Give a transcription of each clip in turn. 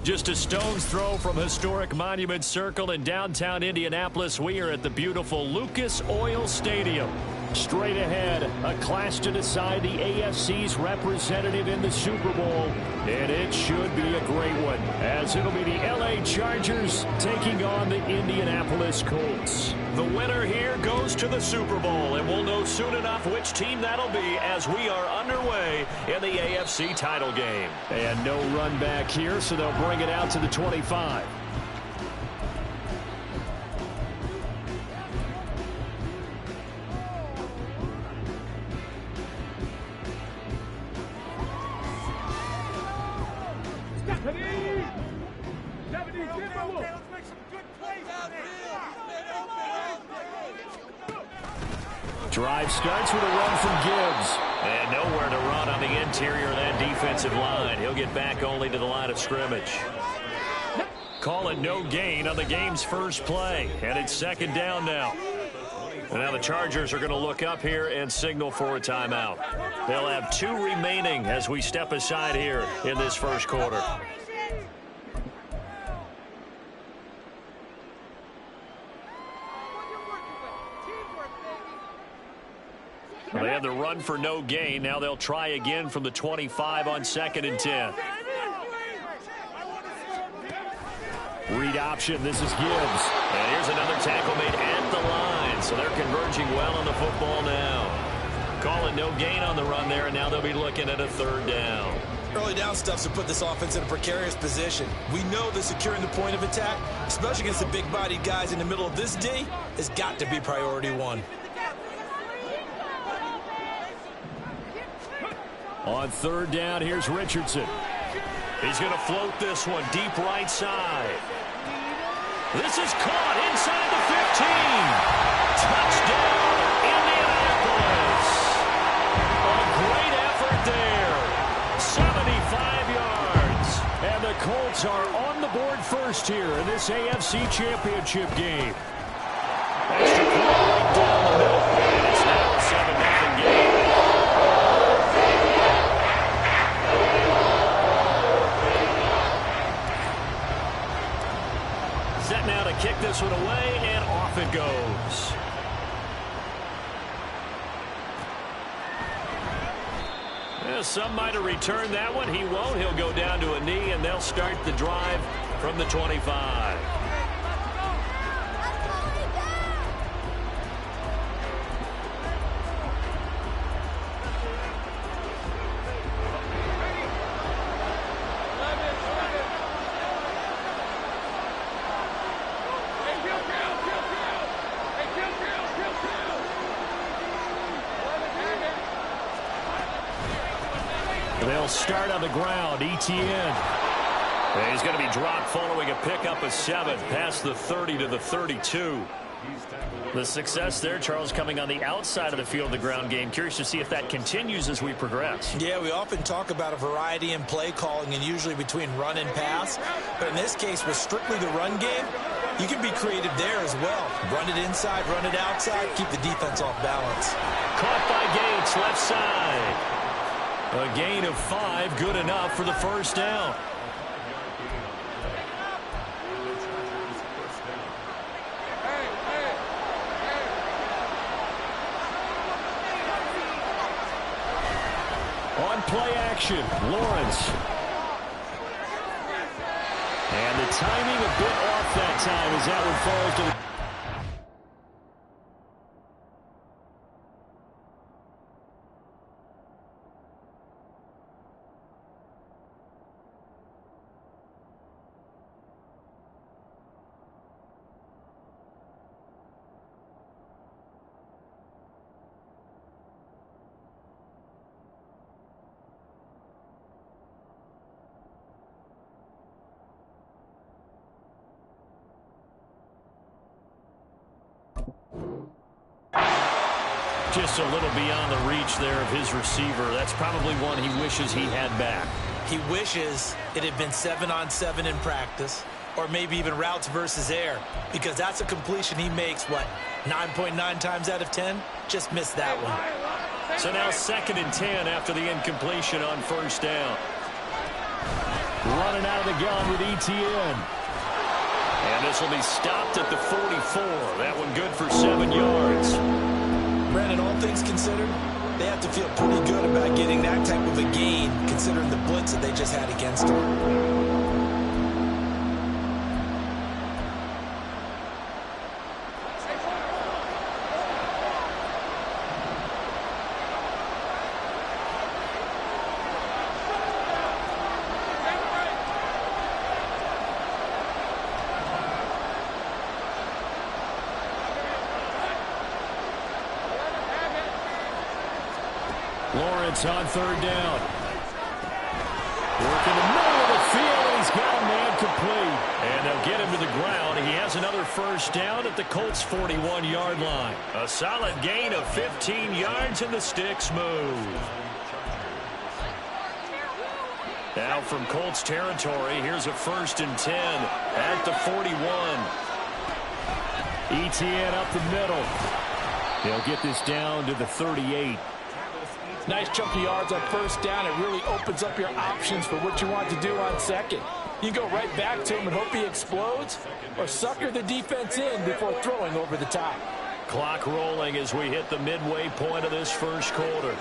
Just a stone's throw from historic Monument Circle in downtown Indianapolis, we are at the beautiful Lucas Oil Stadium. Straight ahead, a clash to decide the AFC's representative in the Super Bowl. And it should be a great one, as it'll be the LA Chargers taking on the Indianapolis Colts. The winner here goes to the Super Bowl, and we'll know soon enough which team that'll be as we are underway in the AFC title game. And no run back here, so they'll bring it out to the 25. Drive starts with a run from Gibbs. And nowhere to run on the interior of that defensive line. He'll get back only to the line of scrimmage. Call it no gain on the game's first play. And it's second down now. And now the Chargers are going to look up here and signal for a timeout. They'll have 2 remaining as we step aside here in this first quarter. Well, they had the run for no gain. Now they'll try again from the 25 on 2nd and 10. Read option. This is Gibbs. And here's another tackle made at the line. So they're converging well on the football now. Calling no gain on the run there, and now they'll be looking at a 3rd down. Early down stuff's to put this offense in a precarious position. We know that securing the point of attack, especially against the big-bodied guys in the middle of this D, has got to be priority 1. On 3rd down, here's Richardson. He's going to float this one deep right side. This is caught inside the 15. Touchdown, Indianapolis. A great effort there. 75 yards. And the Colts are on the board first here in this AFC Championship game. Extra point right down the middle. And it's now a 7-0 game. Set now to kick this one away, and off it goes. Yeah, some might have returned that one. He won't. He'll go down to a knee, and they'll start the drive from the 25. They'll start on the ground. Etienne. And he's going to be dropped following a pickup of 7 past the 30 to the 32. The success there, Charles, coming on the outside of the field, the ground game. Curious to see if that continues as we progress. Yeah, we often talk about a variety in play calling and usually between run and pass. But in this case, with strictly the run game, you can be creative there as well. Run it inside, run it outside, keep the defense off balance. Caught by Gates, left side. A gain of 5, good enough for the first down. On play action, Lawrence. And the timing a bit off that time as that one falls to the... Just a little beyond the reach there of his receiver. That's probably one he wishes he had back. He wishes it had been 7-on-7 in practice, or maybe even routes versus air, because that's a completion he makes, 9.9 times out of 10? Just missed that one. So now 2nd and 10 after the incompletion on first down. Running out of the gun with ETN. And this will be stopped at the 44. That one good for 7 yards. Brandon, all things considered, they have to feel pretty good about getting that type of a gain, considering the blitz that they just had against them. Lawrence on 3rd down. Working the middle of the field, and he's got a man complete. And they'll get him to the ground. He has another 1st down at the Colts' 41-yard line. A solid gain of 15 yards, and the sticks move. Now from Colts territory, here's a 1st and 10 at the 41. ETN up the middle. They'll get this down to the 38. Nice chunky yards on 1st down. It really opens up your options for what you want to do on 2nd. You go right back to him and hope he explodes, or sucker the defense in before throwing over the top. Clock rolling as we hit the midway point of this 1st quarter.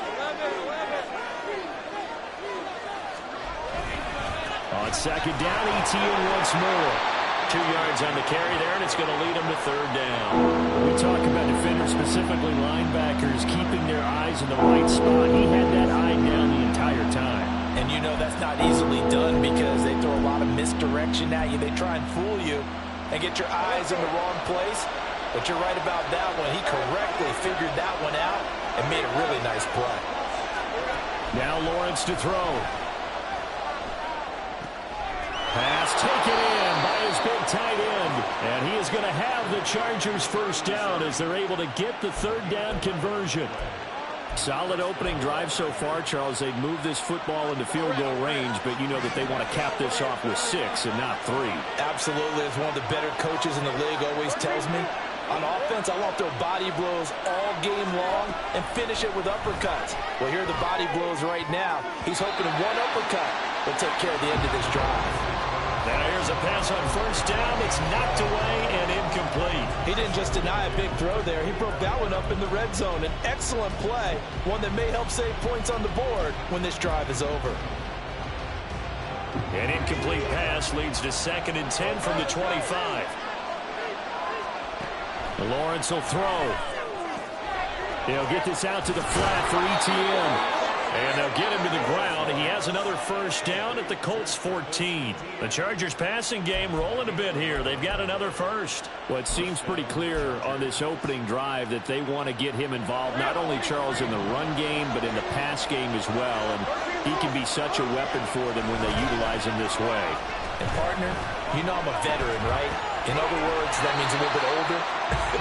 On 2nd down, ETN once more. 2 yards on the carry there, and it's going to lead them to 3rd down. We talk about defenders, specifically linebackers, keeping their eyes in the right spot. He had that eye down the entire time. And you know that's not easily done because they throw a lot of misdirection at you. They try and fool you and get your eyes in the wrong place. But you're right about that one. He correctly figured that one out and made a really nice play. Now Lawrence to throw. Pass taken in by his big tight end. And he is going to have the Chargers 1st down as they're able to get the 3rd down conversion. Solid opening drive so far, Charles. They've moved this football into field goal range, but you know that they want to cap this off with 6 and not 3. Absolutely. As one of the better coaches in the league always tells me, on offense, I want to throw body blows all game long and finish it with uppercuts. Well, here are the body blows right now. He's hoping one uppercut will take care of the end of this drive. Now here's a pass on 1st down. It's knocked away and incomplete. He didn't just deny a big throw there. He broke that one up in the red zone. An excellent play, one that may help save points on the board when this drive is over. An incomplete pass leads to 2nd and 10 from the 25. Lawrence will throw. He'll get this out to the flat for ETN. And they'll get him to the ground. He has another 1st down at the Colts 14. The Chargers passing game rolling a bit here. They've got another 1st. Well, it seems pretty clear on this opening drive that they want to get him involved, not only, Charles, in the run game, but in the pass game as well. And he can be such a weapon for them when they utilize him this way. And, partner, you know I'm a veteran, right? In other words, that means a little bit older.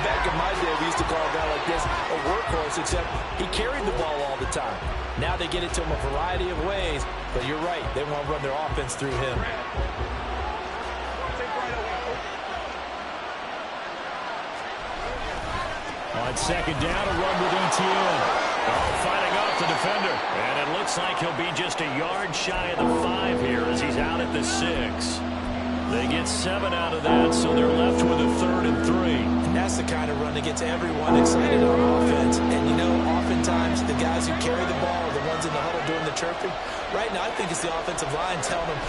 Back in my day, we used to call a guy like this a workhorse, except he carried the ball all the time. Now they get it to him a variety of ways, but you're right. They want to run their offense through him. On 2nd down, a run with ETN. Fighting off the defender. And it looks like he'll be just a yard shy of the 5 here as he's out at the 6. They get 7 out of that, so they're left with a 3rd and 3. And that's the kind of run that gets everyone excited on offense. And, you know, oftentimes the guys who carry the ball are the ones in the huddle doing the chirping. Right now, I think it's the offensive line telling them,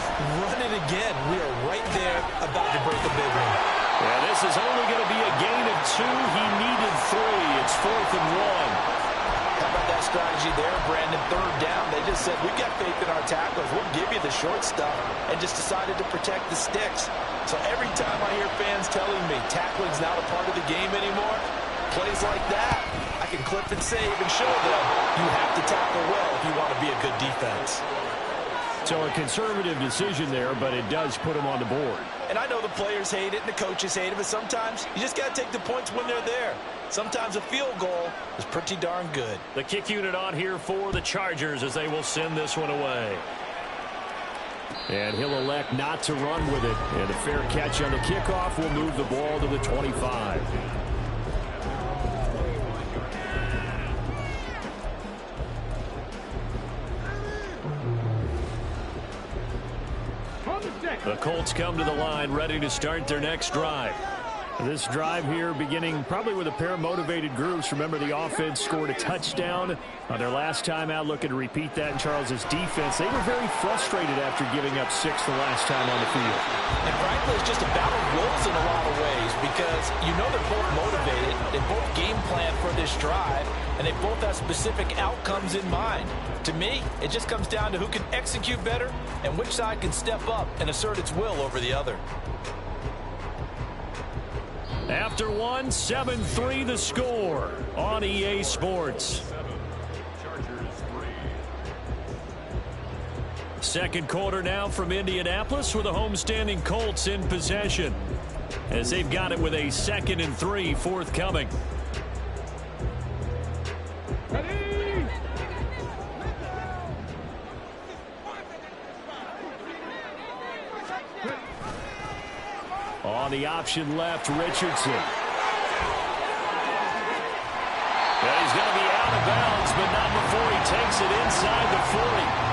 run it again. We are right there about to break a big one. Yeah, this is only going to be a gain of 2. He needed 3. It's 4th and 1. How about that strategy there, Brandon? 3rd down. They just said, we've got faith in our tacklers. We'll give you the short stuff, and just decided to protect the sticks. So every time I hear fans telling me tackling's not a part of the game anymore, plays like that, I can clip and save and show them you have to tackle well if you want to be a good defense. So a conservative decision there, but it does put him on the board. And I know the players hate it and the coaches hate it, but sometimes you just got to take the points when they're there. Sometimes a field goal is pretty darn good. The kick unit on here for the Chargers as they will send this one away. And he'll elect not to run with it. And a fair catch on the kickoff will move the ball to the 25. The Colts come to the line, ready to start their next drive. This drive here beginning probably with a pair of motivated groups. Remember, the offense scored a touchdown on their last time out, looking to repeat that in Charles's defense. They were very frustrated after giving up 6 the last time on the field. And frankly, it's just a battle of wills in a lot of ways because you know they're both motivated. They both game plan for this drive, and they both have specific outcomes in mind. To me, it just comes down to who can execute better and which side can step up and assert its will over the other. After one, 7-3 the score on EA Sports. Second quarter now from Indianapolis with the homestanding Colts in possession as they've got it with a 2nd and 3 forthcoming. On the option left, Richardson. Well, he's going to be out of bounds, but not before he takes it inside the 40.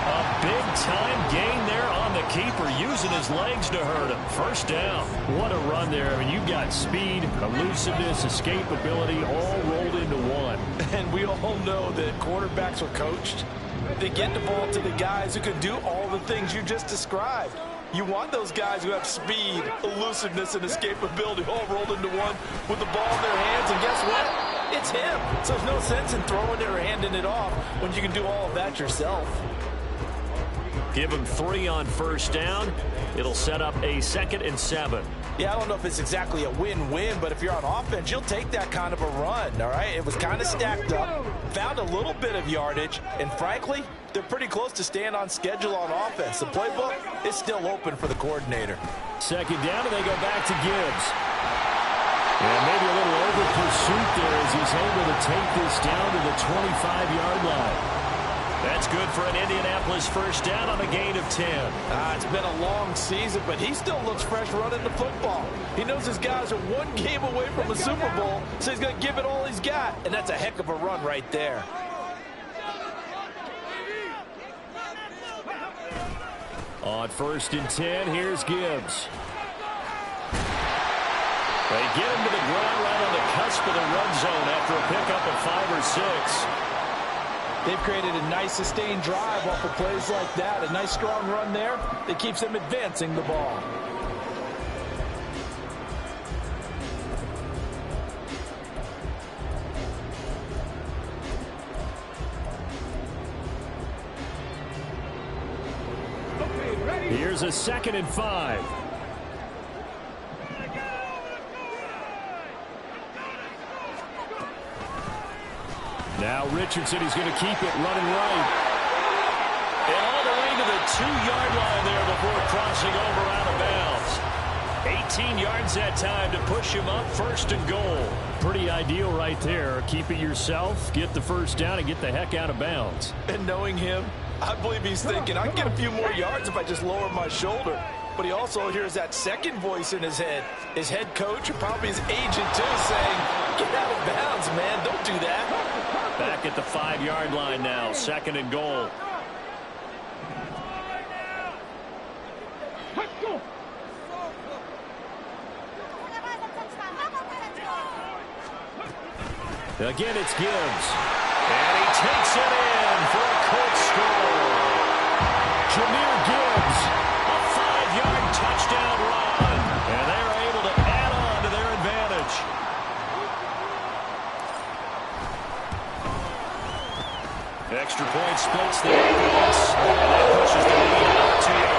A big-time gain there on the keeper, using his legs to hurt him. First down. What a run there. I mean, you've got speed, elusiveness, escapability, all rolled into one. And we all know that quarterbacks are coached. They get the ball to the guys who can do all the things you just described. You want those guys who have speed, elusiveness, and escapability all rolled into one with the ball in their hands. And guess what? It's him. So there's no sense in throwing it or handing it off when you can do all of that yourself. Give him 3 on first down. It'll set up a 2nd and 7. Yeah, I don't know if it's exactly a win-win, but if you're on offense, you'll take that kind of a run, all right? It was kind of stacked up, found a little bit of yardage, and frankly, they're pretty close to staying on schedule on offense. The playbook is still open for the coordinator. 2nd down, and they go back to Gibbs. And maybe a little over-pursuit there as he's able to take this down to the 25-yard line. That's good for an Indianapolis first down on a gain of 10. It's been a long season, but he still looks fresh running the football. He knows his guys are one game away from a Super Bowl, so he's going to give it all he's got. And that's a heck of a run right there. On 1st and 10, here's Gibbs. They get him to the ground right on the cusp of the run zone after a pickup of 5 or 6. They've created a nice sustained drive off of plays like that. A nice strong run there that keeps them advancing the ball. Here's a 2nd and 5. Now Richardson, he's going to keep it running right. And all the way to the 2-yard line there before crossing over out of bounds. 18 yards that time to push him up, 1st and goal. Pretty ideal right there. Keep it yourself, get the first down, and get the heck out of bounds. And knowing him, I believe he's thinking, I can get a few more yards if I just lower my shoulder. But he also hears that second voice in his head. His head coach, or probably his agent too, saying, get out of bounds, man. Don't do that. Back at the 5-yard line now, 2nd and goal. Again, it's Gibbs. And he takes it in for a Colts score. Jahmyr Gibbs, a 5-yard touchdown run. And they're able to add on to their advantage. Extra point splits the offense. And that pushes the lead out to 11.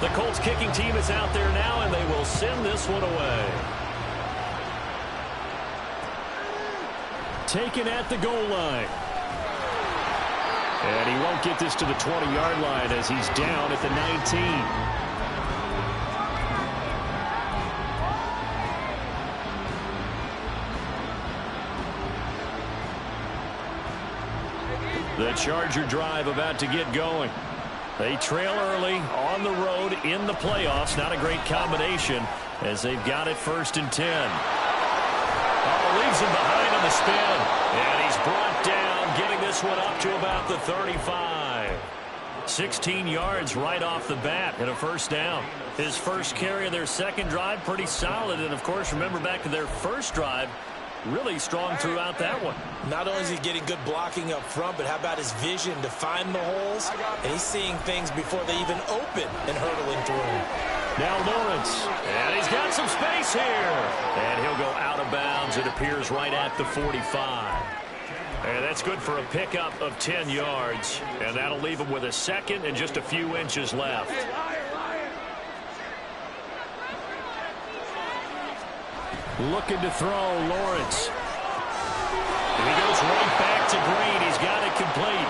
The Colts kicking team is out there now, and they will send this one away. Taken at the goal line. And he won't get this to the 20-yard line as he's down at the 19. The Charger drive about to get going. They trail early on the road in the playoffs. Not a great combination as they've got it 1st and 10. Oh, leaves him behind on the spin. And he's brought down, getting this one up to about the 35. 16 yards right off the bat and a 1st down. His first carry of their second drive, pretty solid. And, of course, remember back to their first drive, really strong throughout that one. Not only is he getting good blocking up front, but how about his vision to find the holes? And he's seeing things before they even open and hurdling through them. Now Lawrence, and he's got some space here. And he'll go out of bounds. It appears right at the 45. And that's good for a pickup of 10 yards. And that'll leave him with a 2nd and just a few inches left. Looking to throw, Lawrence. And he goes right back to Green. He's got it complete.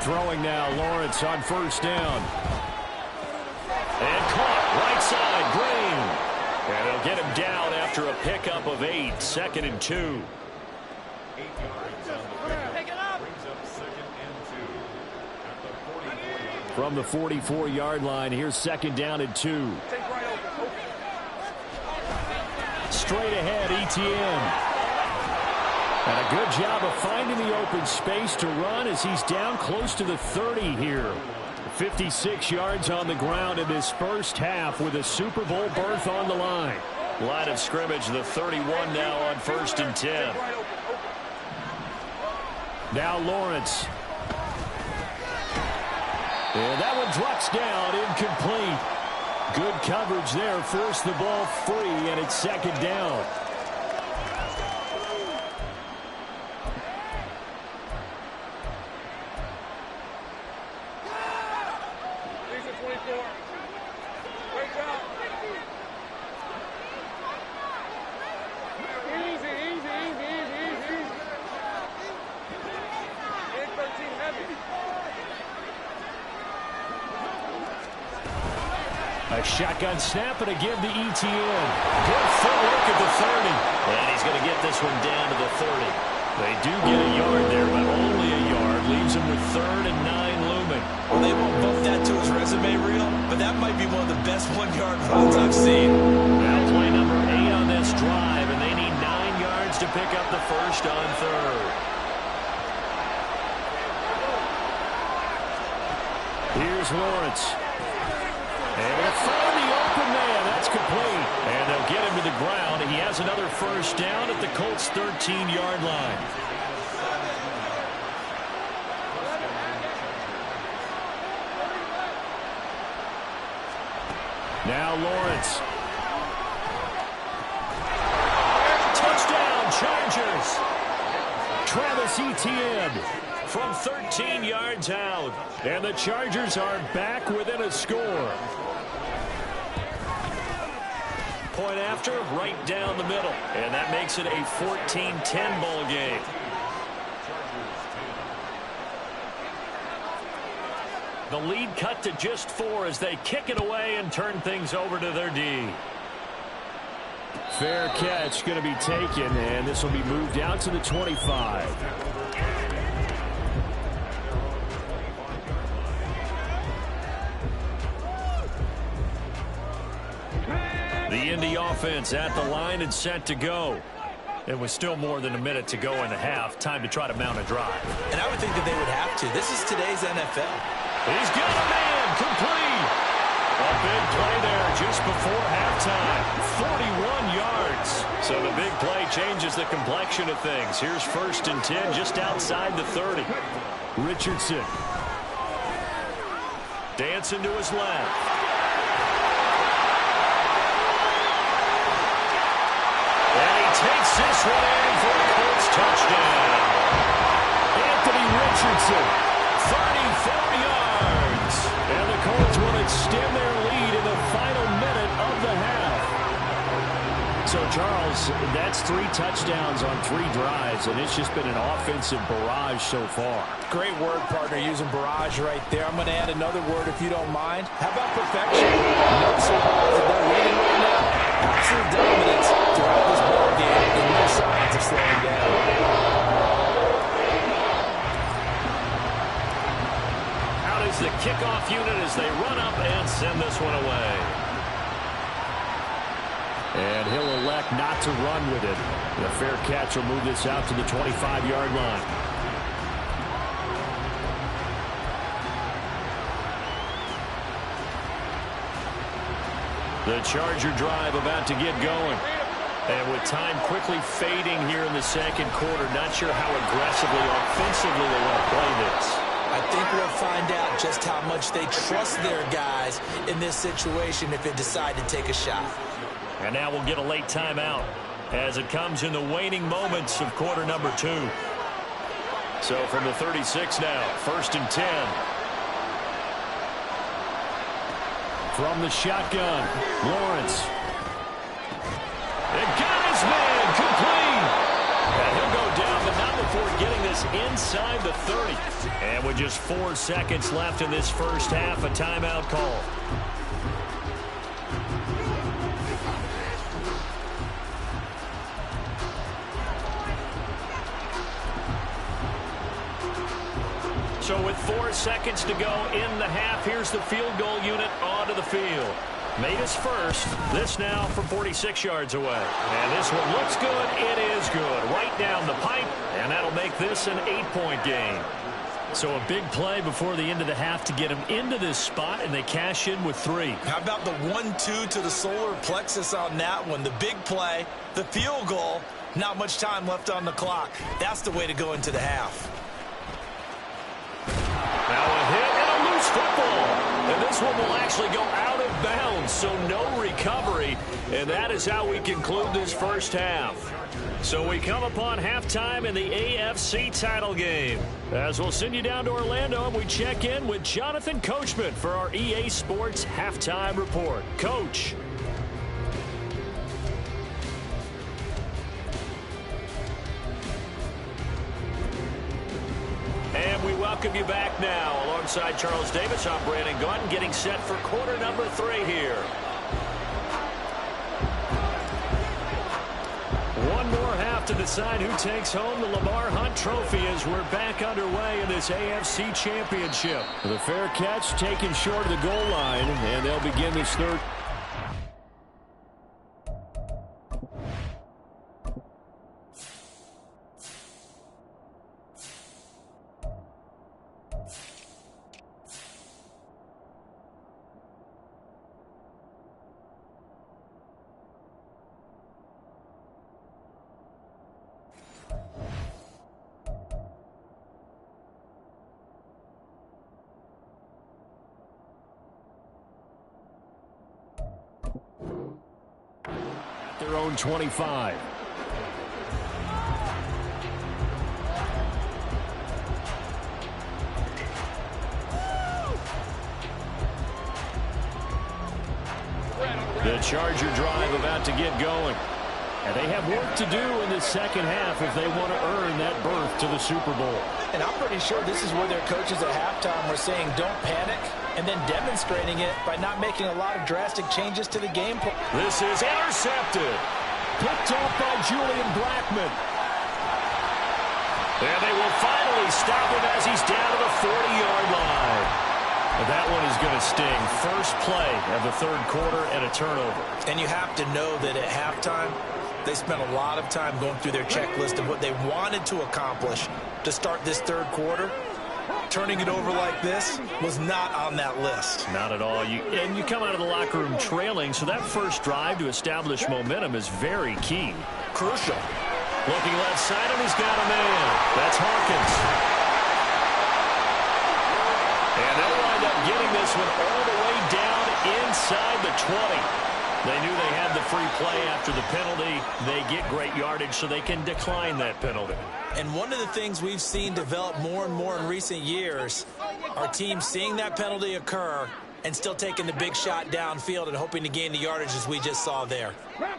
Throwing now, Lawrence on 1st down. And caught right side, Green. And they'll get him down after a pickup of 8, 2nd and 2. From the 44-yard line, here's 2nd down and 2. Straight ahead, ETN. And a good job of finding the open space to run as he's down close to the 30 here. 56 yards on the ground in this first half with a Super Bowl berth on the line. Line of scrimmage, the 31 now on 1st and 10. Now Lawrence. And that one drops down, incomplete. Good coverage there, forced the ball free, and it's 2nd down. A shotgun snap and again to ETN. Good footwork at the 30. And he's going to get this one down to the 30. They do get a yard there, but only a yard. Leaves him with 3rd and 9 looming. Well, they won't bump that to his resume reel, but that might be one of the best 1-yard runs I've seen. Now play number 8 on this drive, and they need 9 yards to pick up the 1st on 3rd. Here's Lawrence. And they'll find the open man. That's complete. And they'll get him to the ground. He has another 1st down at the Colts' 13-yard line. Now Lawrence. Touchdown, Chargers. Travis Etienne from 13 yards out. And the Chargers are back within a score. Point after, right down the middle. And that makes it a 14-10 ball game. The lead cut to just 4 as they kick it away and turn things over to their D. Fair catch going to be taken, and this will be moved out to the 25. The Indy offense at the line and set to go. It was still more than a minute to go in the half. Time to try to mount a drive. And I would think that they would have to. This is today's NFL. He's got a man complete. A big play there just before halftime. 41 yards. So the big play changes the complexion of things. Here's 1st and 10 just outside the 30. Richardson. Dancing to his left. And he takes this one in for a Colts touchdown. Anthony Richardson, 34 yards. And the Colts will extend their lead in the final minute of the half. So, Charles, that's 3 touchdowns on 3 drives, and it's just been an offensive barrage so far. Great word, partner, using barrage right there. I'm going to add another word if you don't mind. How about perfection? No surprise that they're leading right now. absolute dominance throughout this ball game and no signs of slowing down. Out is the kickoff unit as they run up and send this one away. And he'll elect not to run with it. The fair catch will move this out to the 25-yard line. The Charger drive about to get going. And with time quickly fading here in the second quarter, not sure how aggressively, offensively they want to play this. I think we'll find out just how much they trust their guys in this situation if they decide to take a shot. And now we'll get a late timeout as it comes in the waning moments of quarter number 2. So from the 36 now, 1st and 10. From the shotgun, Lawrence. And got his man, complete. And he'll go down, but not before getting this inside the 30. And with just 4 seconds left in this first half, a timeout call. So with 4 seconds to go in the half, here's the field goal unit onto the field. Made his first. This now from 46 yards away. And this one looks good. It is good. Right down the pipe. And that'll make this an 8-point game. So a big play before the end of the half to get him into this spot, and they cash in with 3. How about the 1-2 to the solar plexus on that one? The big play, the field goal, not much time left on the clock. That's the way to go into the half. Now a hit and a loose football. And this one will actually go out of bounds, so no recovery. And that is how we conclude this first half. So we come upon halftime in the AFC title game. As we'll send you down to Orlando, and we check in with Jonathan Coachman for our EA Sports Halftime Report. Coach. And we welcome you back now. Alongside Charles Davis, I'm Brandon Gaudin, getting set for quarter number 3 here. One more half to decide who takes home the Lamar Hunt Trophy as we're back underway in this AFC Championship. The fair catch taken short of the goal line, and they'll begin this third. Their own 25. The Charger drive about to get going. And they have work to do in the second half if they want to earn that berth to the Super Bowl. And I'm pretty sure this is where their coaches at halftime were saying don't panic, and then demonstrating it by not making a lot of drastic changes to the game plan. This is intercepted. Picked off by Julian Blackmon. And they will finally stop him as he's down to the 40-yard line. And that one is going to sting. First play of the third quarter and a turnover. And you have to know that at halftime, they spent a lot of time going through their checklist of what they wanted to accomplish to start this third quarter. Turning it over like this was not on that list. Not at all. And you come out of the locker room trailing, so that first drive to establish momentum is very key. Crucial. Looking left side, and he's got a man. That's Hawkins. And they'll wind up getting this one all the way down inside the 20. They knew they had the free play after the penalty. They get great yardage, so they can decline that penalty. And one of the things we've seen develop more and more in recent years, our team seeing that penalty occur and still taking the big shot downfield and hoping to gain the yardage as we just saw there.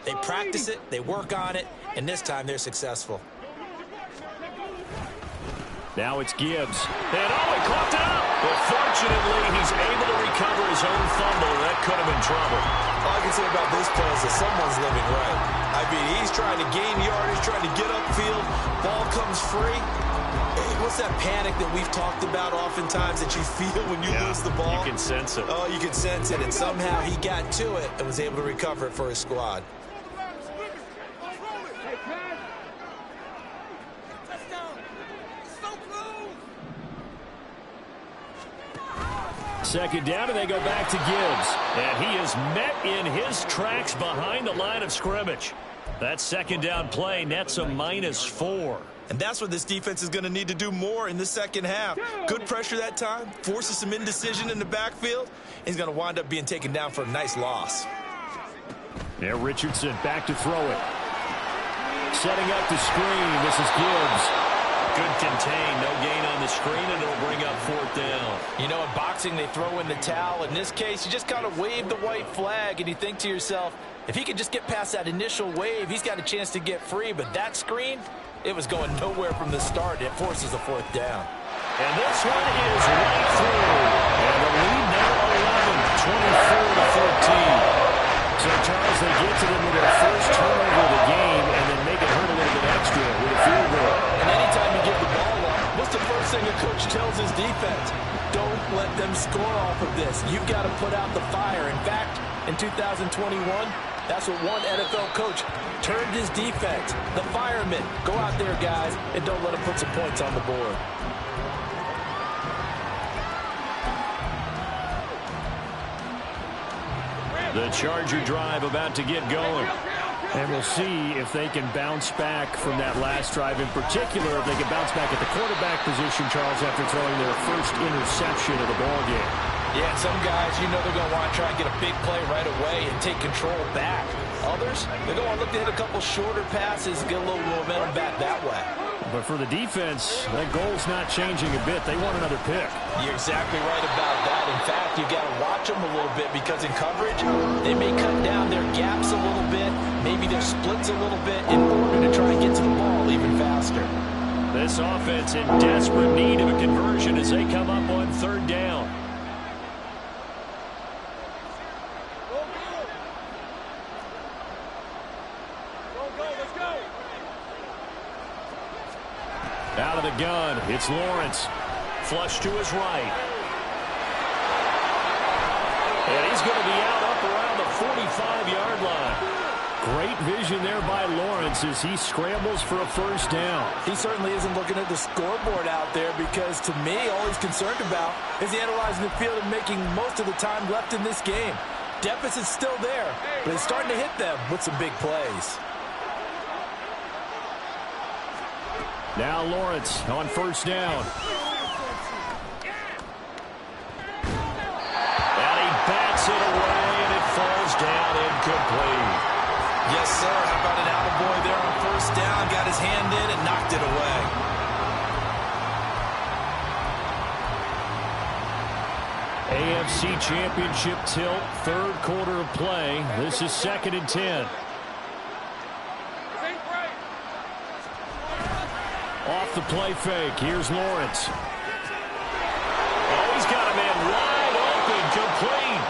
They practice it, they work on it, and this time they're successful. Now it's Gibbs. And he caught it up. But fortunately, he's able to recover his own fumble. That could have been trouble. All I can say about this play is that someone's living right. I mean, he's trying to gain yardage, trying to get upfield. Ball comes free. Hey, what's that panic that we've talked about oftentimes that you feel when you lose the ball? You can sense it. Oh, you can sense it. And somehow he got to it and was able to recover it for his squad. Second down, and they go back to Gibbs. And he is met in his tracks behind the line of scrimmage. That second down play nets a -4. And that's what this defense is going to need to do more in the second half. Good pressure that time, forces some indecision in the backfield. He's going to wind up being taken down for a nice loss. There, Richardson back to throw it. Setting up the screen. This is Gibbs. Good contain. No gain on the screen, and it'll bring up 4th down. You know, in boxing, they throw in the towel. In this case, you just kind of wave the white flag, and you think to yourself, if he could just get past that initial wave, he's got a chance to get free. But that screen, it was going nowhere from the start. It forces a 4th down. And this one is right through. And the lead now 11, 24-14. So, Charles, they get to them with their first turnover of the game and then make it hurt a little bit extra with a field goal. And anytime you give the ball up, what's the first thing a coach tells his defense? Don't let them score off of this. You've got to put out the fire. In fact, in 2021, that's what one NFL coach turned his defense. The firemen. Go out there, guys, and don't let them put some points on the board. The Charger drive about to get going. And we'll see if they can bounce back from that last drive. In particular, if they can bounce back at the quarterback position, Charles, after throwing their first interception of the ballgame. Yeah, some guys, you know they're going to want to try and get a big play right away and take control back. Others, they're going to look to hit a couple shorter passes and get a little momentum back that way. But for the defense, that goal's not changing a bit. They want another pick. You're exactly right about that. In fact, you've got to watch them a little bit because in coverage, they may cut down their gaps a little bit, maybe their splits a little bit in order to try and get to the ball even faster. This offense in desperate need of a conversion as they come up on 3rd down. Out of the gun, it's Lawrence. Flush to his right. And he's going to be out up around the 45-yard line. Great vision there by Lawrence as he scrambles for a 1st down. He certainly isn't looking at the scoreboard out there because, to me, all he's concerned about is analyzing the field and making most of the time left in this game. Deficit's still there, but he's starting to hit them with some big plays. Now Lawrence on 1st down. And he bats it away, and it falls down incomplete. Yes, sir. How about an attaboy there on 1st down? Got his hand in and knocked it away. AFC Championship tilt, 3rd quarter of play. This is 2nd and 10. Off the play fake. Here's Lawrence. Oh, he's got a man wide open, complete.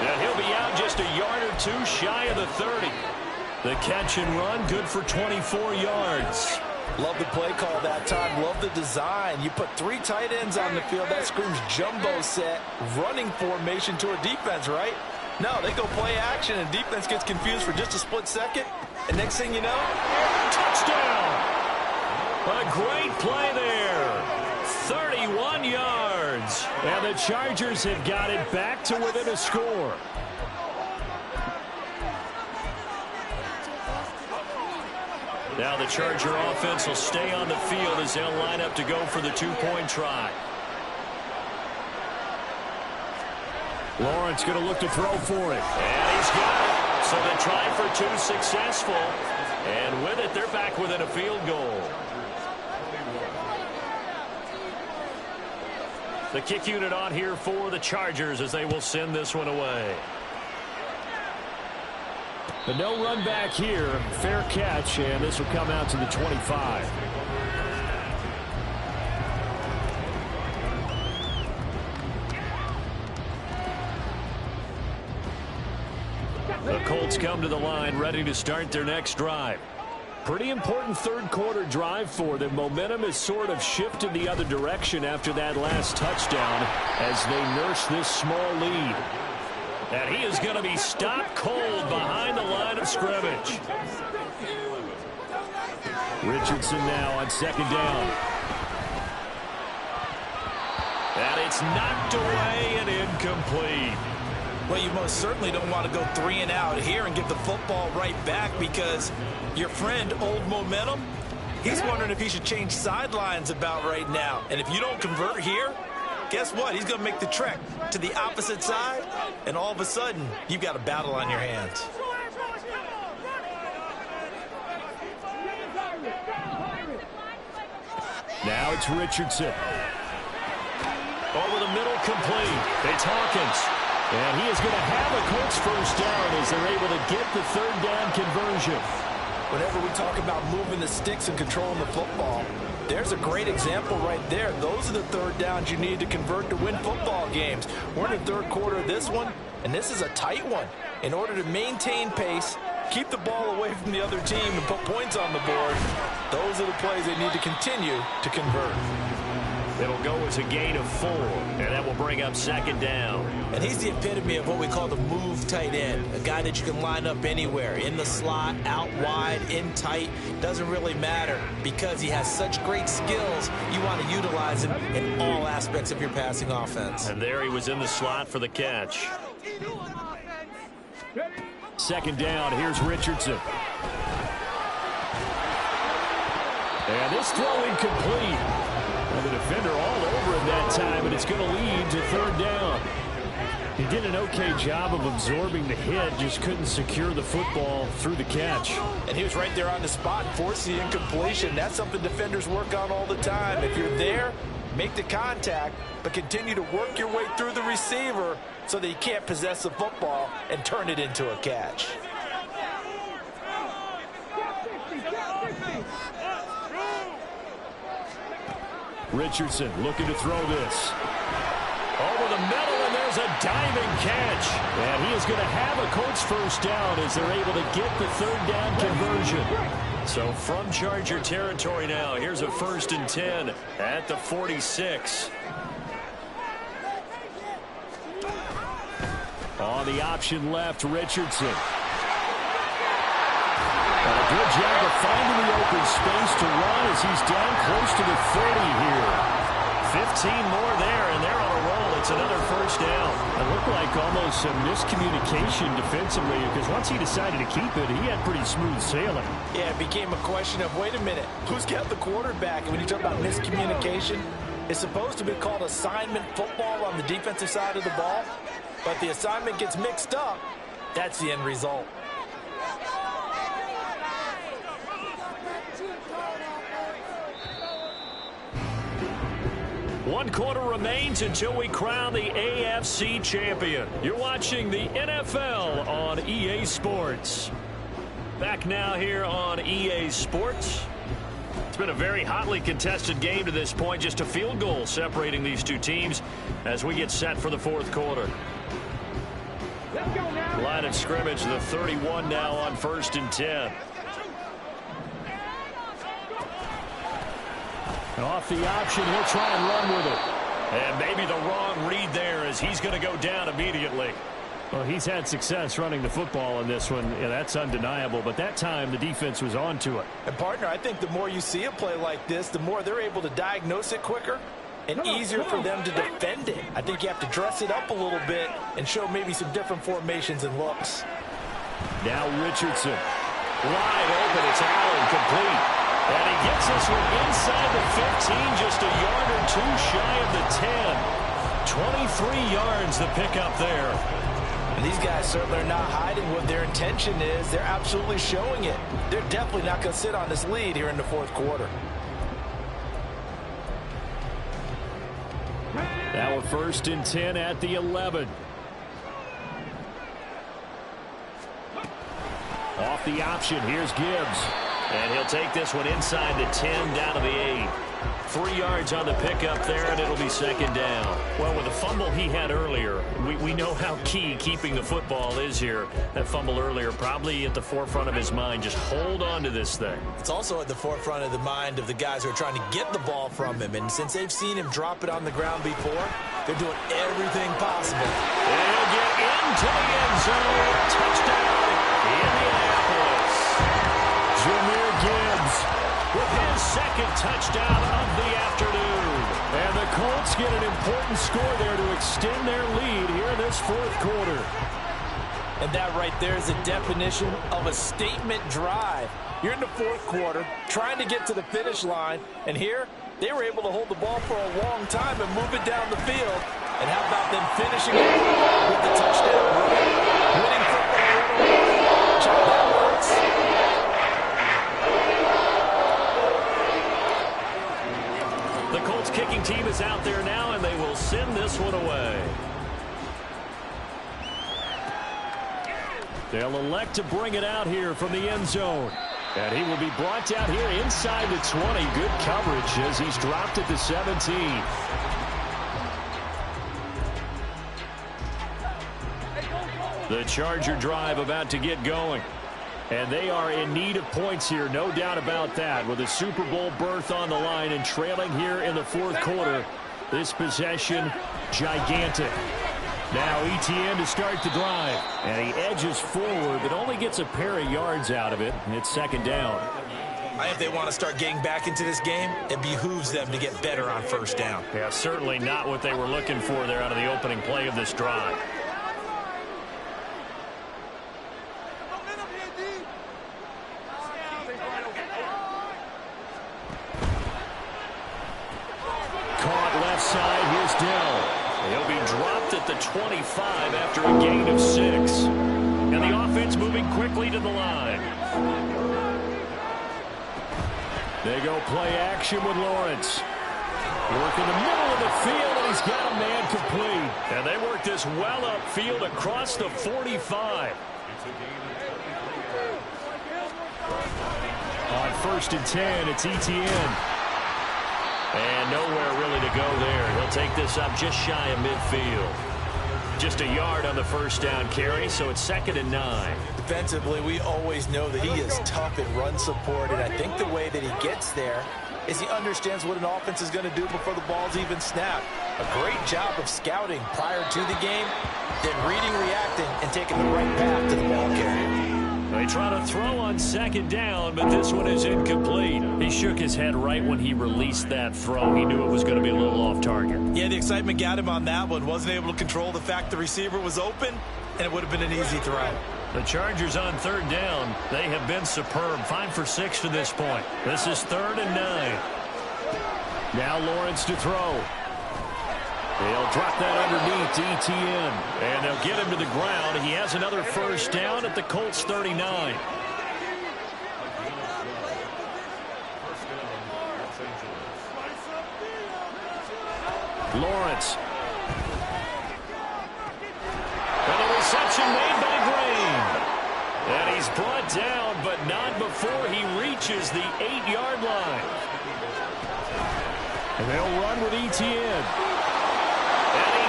And he'll be out just a yard or two shy of the 30. The catch and run, good for 24 yards. Love the play call that time. Love the design. You put 3 tight ends on the field. That screams jumbo set, running formation to a defense, right? No, they go play action, and defense gets confused for just a split second. And next thing you know, touchdown. A great play there. 31 yards. And the Chargers have got it back to within a score. Now the Charger offense will stay on the field as they'll line up to go for the 2-point try. Lawrence going to look to throw for it. And he's got it. So the try for 2 successful. And with it, they're back within a field goal. The kick unit on here for the Chargers as they will send this one away. But no run back here. Fair catch, and this will come out to the 25. Colts come to the line, ready to start their next drive. Pretty important third quarter drive for them. Momentum has sort of shifted the other direction after that last touchdown as they nurse this small lead. And he is going to be stopped cold behind the line of scrimmage. Richardson now on second down. And it's knocked away and incomplete. Well, you most certainly don't want to go 3 and out here and give the football right back, because your friend, Old Momentum, he's wondering if he should change sidelines about right now. And if you don't convert here, guess what? He's going to make the trek to the opposite side, and all of a sudden, you've got a battle on your hands. Now it's Richardson. Over the middle, complete. It's Hawkins. And he is going to have a Colts first down as they're able to get the third down conversion. Whenever we talk about moving the sticks and controlling the football, there's a great example right there. Those are the third downs you need to convert to win football games. We're in the third quarter of this one, and this is a tight one. In order to maintain pace, keep the ball away from the other team, and put points on the board, those are the plays they need to continue to convert. It'll go as a gain of 4, and that will bring up second down. And he's the epitome of what we call the move tight end, a guy that you can line up anywhere, in the slot, out wide, in tight, doesn't really matter, because he has such great skills. You want to utilize him in all aspects of your passing offense. And there he was in the slot for the catch. Second down, here's Richardson. And this throw incomplete. Well, the defender all over him that time, and it's going to lead to third down. He did an okay job of absorbing the hit, just couldn't secure the football through the catch. And he was right there on the spot, forcing the incompletion. That's something defenders work on all the time. If you're there, make the contact, but continue to work your way through the receiver so that he can't possess the football and turn it into a catch. Richardson looking to throw this. Over the middle, and there's a diving catch. And he is going to have a Colts first down as they're able to get the third down conversion. So from Charger territory now, here's a 1st and 10 at the 46. On the option left, Richardson. And a good job of finding the open space to run as he's down close to the 30 here. 15 more there, and they're on a roll. It's another first down. It looked like almost some miscommunication defensively, because once he decided to keep it, he had pretty smooth sailing. Yeah, it became a question of, wait a minute, who's got the quarterback? And when you talk about miscommunication, it's supposed to be called assignment football on the defensive side of the ball, but the assignment gets mixed up. That's the end result. One quarter remains until we crown the AFC champion. You're watching the NFL on EA Sports. Back now here on EA Sports. It's been a very hotly contested game to this point. Just a field goal separating these two teams as we get set for the fourth quarter. Line of scrimmage, the 31 now on 1st and 10. Off the option, he'll try and run with it. And maybe the wrong read there as he's going to go down immediately. Well, he's had success running the football in this one. Yeah, that's undeniable. But that time, the defense was on to it. And, partner, I think the more you see a play like this, the more they're able to diagnose it quicker and easier for them to defend it. I think you have to dress it up a little bit and show maybe some different formations and looks. Now Richardson. Wide open. It's Allen, complete. And he gets this one inside the 15, just a yard or two shy of the 10. 23 yards the pickup there. And these guys certainly are not hiding what their intention is. They're absolutely showing it. They're definitely not going to sit on this lead here in the fourth quarter. Now a 1st and 10 at the 11. Off the option, here's Gibbs. And he'll take this one inside the 10, down to the 8. 3 yards on the pickup there, and it'll be second down. Well, with the fumble he had earlier, we know how key keeping the football is here. That fumble earlier probably at the forefront of his mind. Just hold on to this thing. It's also at the forefront of the mind of the guys who are trying to get the ball from him. And since they've seen him drop it on the ground before, they're doing everything possible. And he'll get into the end zone. Touchdown, Indianapolis. Jahmyr Gibbs with his second touchdown of the afternoon. And the Colts get an important score there to extend their lead here in this fourth quarter. And that right there is a definition of a statement drive. You're in the fourth quarter, trying to get to the finish line, and here they were able to hold the ball for a long time and move it down the field. And how about them finishing it with the touchdown run? Winning football. Check that works. The Colts kicking team is out there now, and they will send this one away. They'll elect to bring it out here from the end zone. And he will be brought down here inside the 20. Good coverage as he's dropped at the 17. The Charger drive about to get going. And they are in need of points here, no doubt about that. With a Super Bowl berth on the line and trailing here in the fourth quarter. This possession, gigantic. Now ETN to start the drive. And he edges forward, but only gets a pair of yards out of it. And it's second down. If they want to start getting back into this game, it behooves them to get better on first down. Yeah, certainly not what they were looking for there out of the opening play of this drive. Side, here's Dell. He'll be dropped at the 25 after a gain of 6. And the offense moving quickly to the line. They go play action with Lawrence. Work in the middle of the field, and he's got a man complete. And they work this well upfield across the 45. On 1st and 10, it's ETN. And nowhere really to go there. He'll take this up just shy of midfield. Just a yard on the first down carry, so it's 2nd and 9. Defensively, we always know that he is tough in run support, and I think the way that he gets there is he understands what an offense is going to do before the ball's even snapped. A great job of scouting prior to the game, then reading, reacting, and taking the right path to the ball carrier. They try to throw on 2nd down, but this one is incomplete. He shook his head right when he released that throw. He knew it was going to be a little off target. Yeah, the excitement got him on that one. Wasn't able to control the fact the receiver was open, and it would have been an easy throw. The Chargers on 3rd down. They have been superb. 5 for 6 to this point. This is 3rd and 9. Now Lawrence to throw. They'll drop that underneath to ETN. And they'll get him to the ground. He has another first down at the Colts 39. Lawrence. And a reception made by Green. And he's brought down, but not before he reaches the 8-yard line. And they'll run with ETN.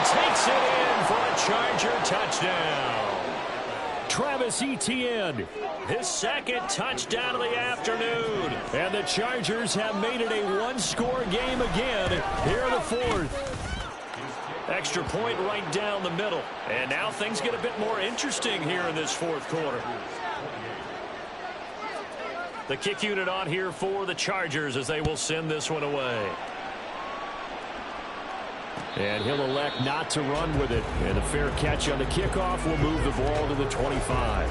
Takes it in for a Charger touchdown. Travis Etienne, his 2nd touchdown of the afternoon. And the Chargers have made it a one-score game again here in the 4th. Extra point right down the middle. And now things get a bit more interesting here in this 4th quarter. The kick unit on here for the Chargers as they will send this one away. And he'll elect not to run with it. And a fair catch on the kickoff will move the ball to the 25.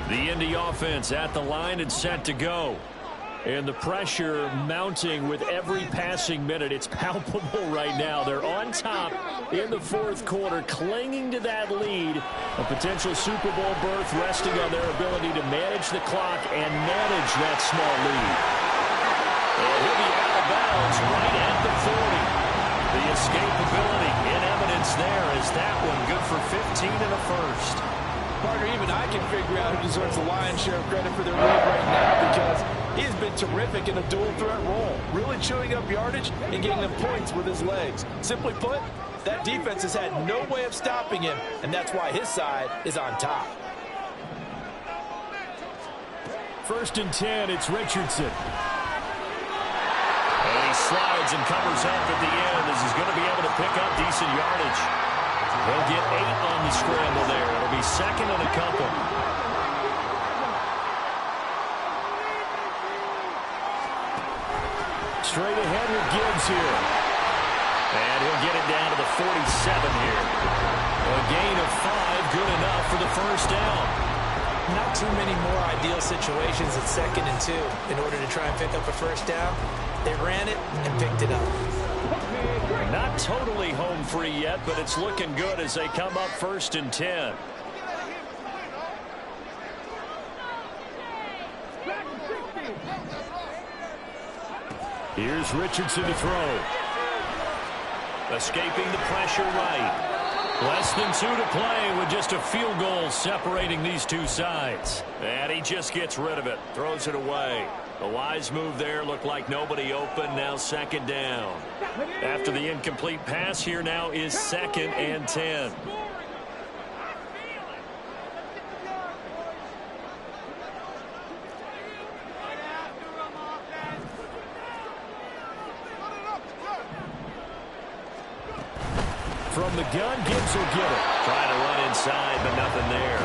The Indy offense at the line and set to go. And the pressure mounting with every passing minute. It's palpable right now. They're on top in the 4th quarter, clinging to that lead. A potential Super Bowl berth resting on their ability to manage the clock and manage that small lead. And he'll be out of bounds right at the 40. The escapability in evidence offense there as that one good for 15 and a first. Partner, even I can figure out who deserves the lion's share of credit for their lead right now because he's been terrific in a dual threat role, really chewing up yardage and getting them points with his legs. Simply put, that defense has had no way of stopping him, and that's why his side is on top. 1st and 10, it's Richardson. And he slides and covers up at the end as he's going to be able to pick up decent yardage. He'll get 8 on the scramble there. It'll be 2nd and a couple. Straight ahead with Gibbs here. And he'll get it down to the 47 here. A gain of 5, good enough for the first down. Not too many more ideal situations at 2nd and 2 in order to try and pick up a first down. They ran it and picked it up. Not totally home free yet, but it's looking good as they come up 1st and 10. Here's Richardson to throw. Escaping the pressure right. Less than 2 to play with just a field goal separating these two sides. And he just gets rid of it. Throws it away. A wise move there. Looked like nobody open. Now 2nd down. After the incomplete pass, here now is 2nd and 10. From the gun, Gibbs will get it. Trying to run inside, but nothing there.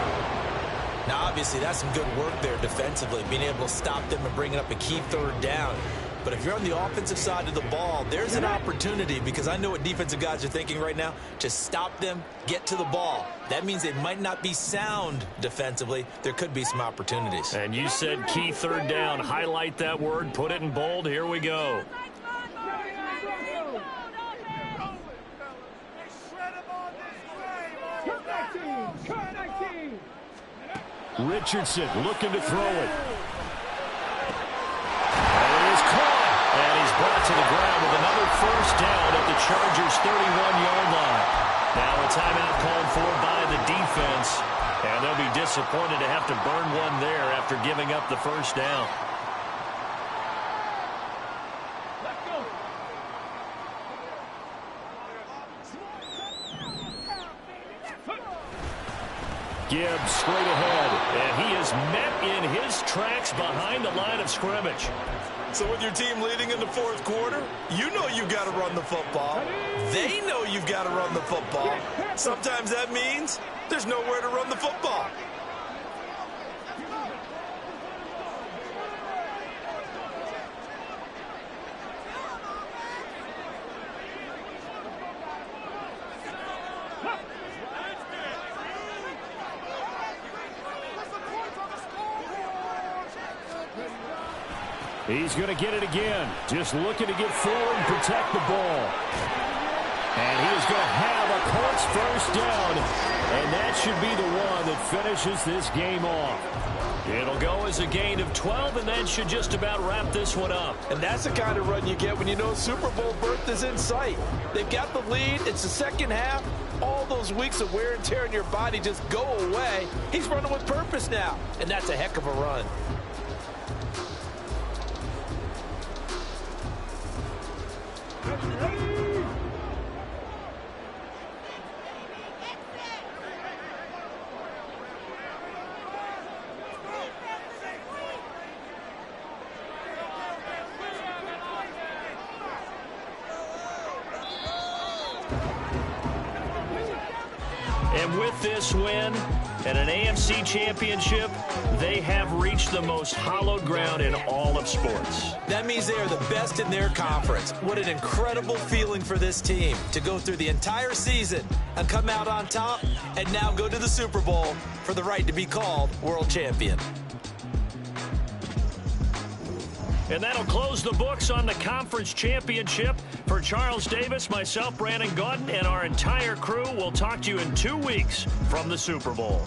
Now, obviously, that's some good work there defensively, being able to stop them and bringing up a key 3rd down. But if you're on the offensive side of the ball, there's an opportunity, because I know what defensive guys are thinking right now, to stop them, get to the ball. That means they might not be sound defensively. There could be some opportunities. And you said key 3rd down. Highlight that word, put it in bold. Here we go. Richardson looking to throw it. And it is caught. And he's brought to the ground with another first down at the Chargers' 31-yard line. Now a timeout called for by the defense. And they'll be disappointed to have to burn one there after giving up the first down. Gibbs straight ahead, and he is met in his tracks behind the line of scrimmage. So with your team leading in the 4th quarter, you know you've got to run the football. They know you've got to run the football. Sometimes that means there's nowhere to run the football. He's going to get it again. Just looking to get forward and protect the ball. And he is going to have a Colts first down. And that should be the one that finishes this game off. It'll go as a gain of 12, and that should just about wrap this one up. And that's the kind of run you get when you know Super Bowl berth is in sight. They've got the lead. It's the second half. All those weeks of wear and tear in your body just go away. He's running with purpose now. And that's a heck of a run. And with this win and an AFC championship, they have reached the most hallowed ground in all of sports. That means they are the best in their conference. What an incredible feeling for this team to go through the entire season and come out on top and now go to the Super Bowl for the right to be called world champion. And that'll close the books on the conference championship. For Charles Davis, myself, Brandon Gaudin, and our entire crew, we'll talk to you in 2 weeks from the Super Bowl.